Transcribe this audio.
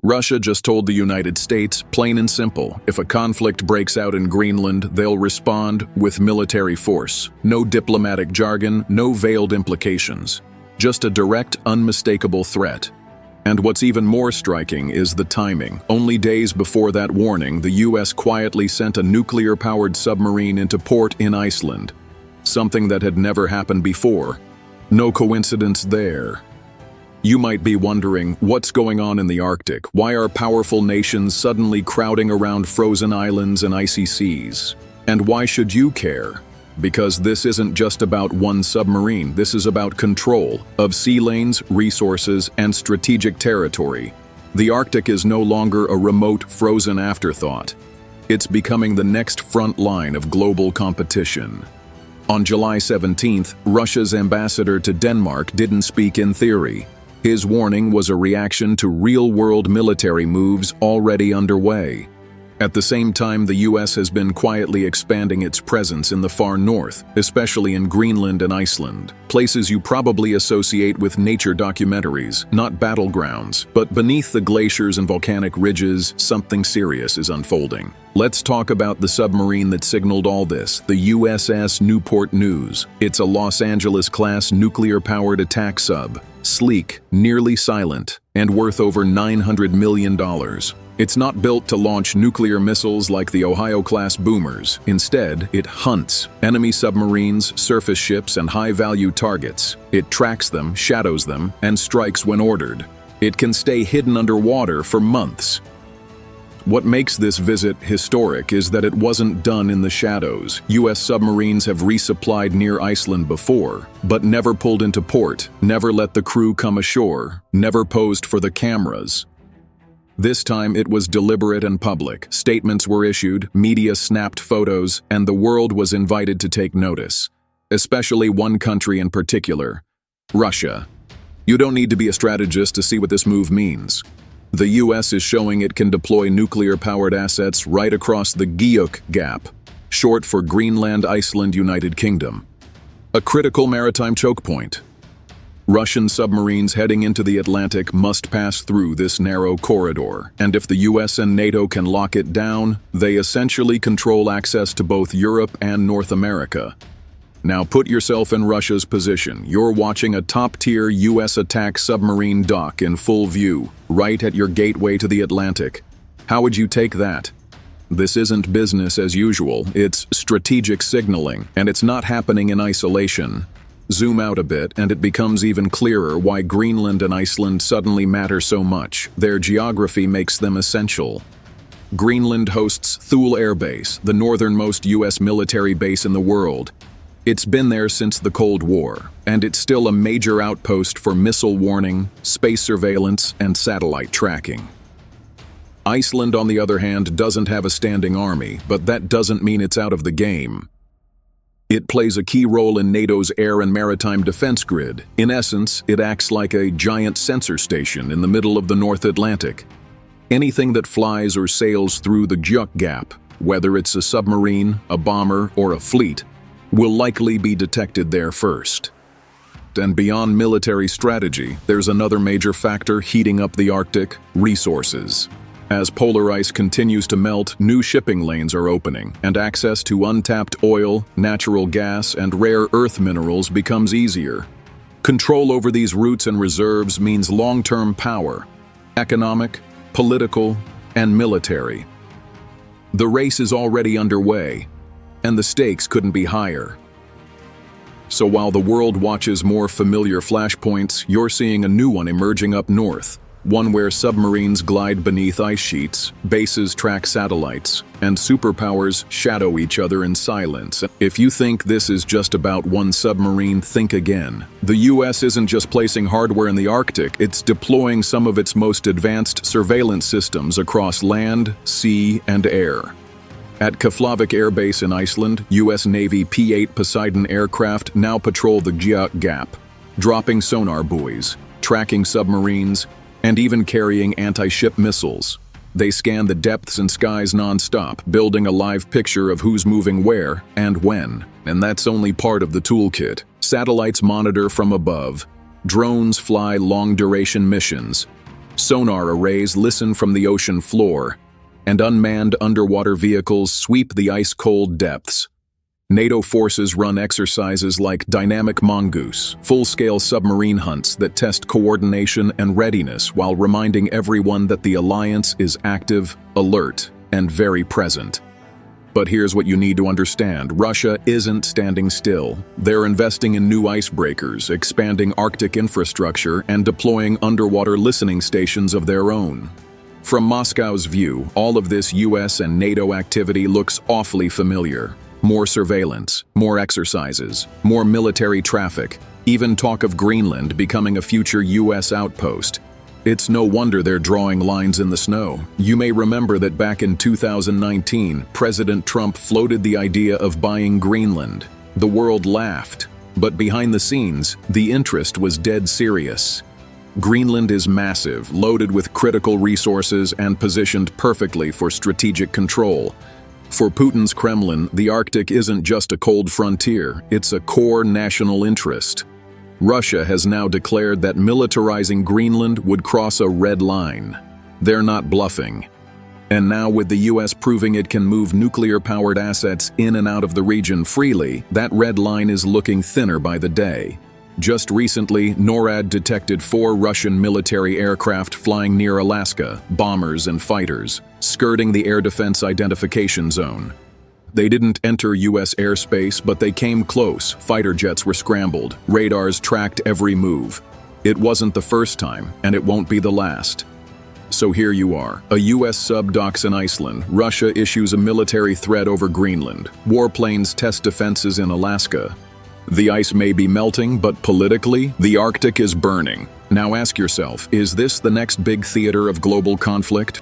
Russia just told the United States, plain and simple, if a conflict breaks out in Greenland, they'll respond with military force. No diplomatic jargon, no veiled implications. Just a direct, unmistakable threat. And what's even more striking is the timing. Only days before that warning, the US quietly sent a nuclear-powered submarine into port in Iceland. Something that had never happened before. No coincidence there. You might be wondering, what's going on in the Arctic? Why are powerful nations suddenly crowding around frozen islands and icy seas? And why should you care? Because this isn't just about one submarine, this is about control of sea lanes, resources, and strategic territory. The Arctic is no longer a remote, frozen afterthought. It's becoming the next front line of global competition. On July 17th, Russia's ambassador to Denmark didn't speak in theory. His warning was a reaction to real-world military moves already underway. At the same time, the US has been quietly expanding its presence in the far north, especially in Greenland and Iceland, places you probably associate with nature documentaries, not battlegrounds. But beneath the glaciers and volcanic ridges, something serious is unfolding. Let's talk about the submarine that signaled all this, the USS Newport News. It's a Los Angeles-class nuclear-powered attack sub, sleek, nearly silent, and worth over $900 million. It's not built to launch nuclear missiles like the Ohio-class boomers. Instead, it hunts enemy submarines, surface ships, and high-value targets. It tracks them, shadows them, and strikes when ordered. It can stay hidden underwater for months. What makes this visit historic is that it wasn't done in the shadows. US submarines have resupplied near Iceland before, but never pulled into port, never let the crew come ashore, never posed for the cameras. This time it was deliberate and public. Statements were issued, media snapped photos, and the world was invited to take notice. Especially one country in particular, Russia. You don't need to be a strategist to see what this move means. The US is showing it can deploy nuclear-powered assets right across the Guyuk Gap, short for Greenland, Iceland, United Kingdom. A critical maritime choke point. Russian submarines heading into the Atlantic must pass through this narrow corridor, and if the US and NATO can lock it down, they essentially control access to both Europe and North America. Now put yourself in Russia's position. You're watching a top-tier US attack submarine dock in full view, right at your gateway to the Atlantic. How would you take that? This isn't business as usual, it's strategic signaling, and it's not happening in isolation. Zoom out a bit, and it becomes even clearer why Greenland and Iceland suddenly matter so much. Their geography makes them essential. Greenland hosts Thule Air Base, the northernmost US military base in the world. It's been there since the Cold War, and it's still a major outpost for missile warning, space surveillance, and satellite tracking. Iceland, on the other hand, doesn't have a standing army, but that doesn't mean it's out of the game. It plays a key role in NATO's air and maritime defense grid. In essence, it acts like a giant sensor station in the middle of the North Atlantic. Anything that flies or sails through the Guyuk Gap, whether it's a submarine, a bomber, or a fleet, will likely be detected there first. And beyond military strategy, there's another major factor heating up the Arctic: resources. As polar ice continues to melt, new shipping lanes are opening, and access to untapped oil, natural gas, and rare earth minerals becomes easier. Control over these routes and reserves means long-term power: economic, political, and military. The race is already underway, and the stakes couldn't be higher. So while the world watches more familiar flashpoints, you're seeing a new one emerging up north. One where submarines glide beneath ice sheets, bases track satellites, and superpowers shadow each other in silence. If you think this is just about one submarine, think again. The US isn't just placing hardware in the Arctic, it's deploying some of its most advanced surveillance systems across land, sea, and air. At Keflavik Air Base in Iceland, US Navy P-8 Poseidon aircraft now patrol the Guyuk Gap, dropping sonar buoys, tracking submarines, and even carrying anti-ship missiles. They scan the depths and skies non-stop, building a live picture of who's moving where and when. And that's only part of the toolkit. Satellites monitor from above. Drones fly long-duration missions. Sonar arrays listen from the ocean floor, and unmanned underwater vehicles sweep the ice-cold depths. NATO forces run exercises like Dynamic Mongoose, full-scale submarine hunts that test coordination and readiness while reminding everyone that the alliance is active, alert, and very present. But here's what you need to understand. Russia isn't standing still. They're investing in new icebreakers, expanding Arctic infrastructure, and deploying underwater listening stations of their own. From Moscow's view, all of this US and NATO activity looks awfully familiar. More surveillance, more exercises, more military traffic, even talk of Greenland becoming a future US outpost. It's no wonder they're drawing lines in the snow. You may remember that back in 2019, President Trump floated the idea of buying Greenland. The world laughed, but behind the scenes, the interest was dead serious. Greenland is massive, loaded with critical resources and positioned perfectly for strategic control. For Putin's Kremlin, the Arctic isn't just a cold frontier, it's a core national interest. Russia has now declared that militarizing Greenland would cross a red line. They're not bluffing. And now with the US proving it can move nuclear-powered assets in and out of the region freely, that red line is looking thinner by the day. Just recently, NORAD detected 4 Russian military aircraft flying near Alaska, bombers and fighters, skirting the air defense identification zone. They didn't enter US airspace, but they came close. Fighter jets were scrambled. Radars tracked every move. It wasn't the first time, and it won't be the last. So here you are. A US sub docks in Iceland. Russia issues a military threat over Greenland. Warplanes test defenses in Alaska. The ice may be melting, but politically, the Arctic is burning. Now ask yourself, is this the next big theater of global conflict?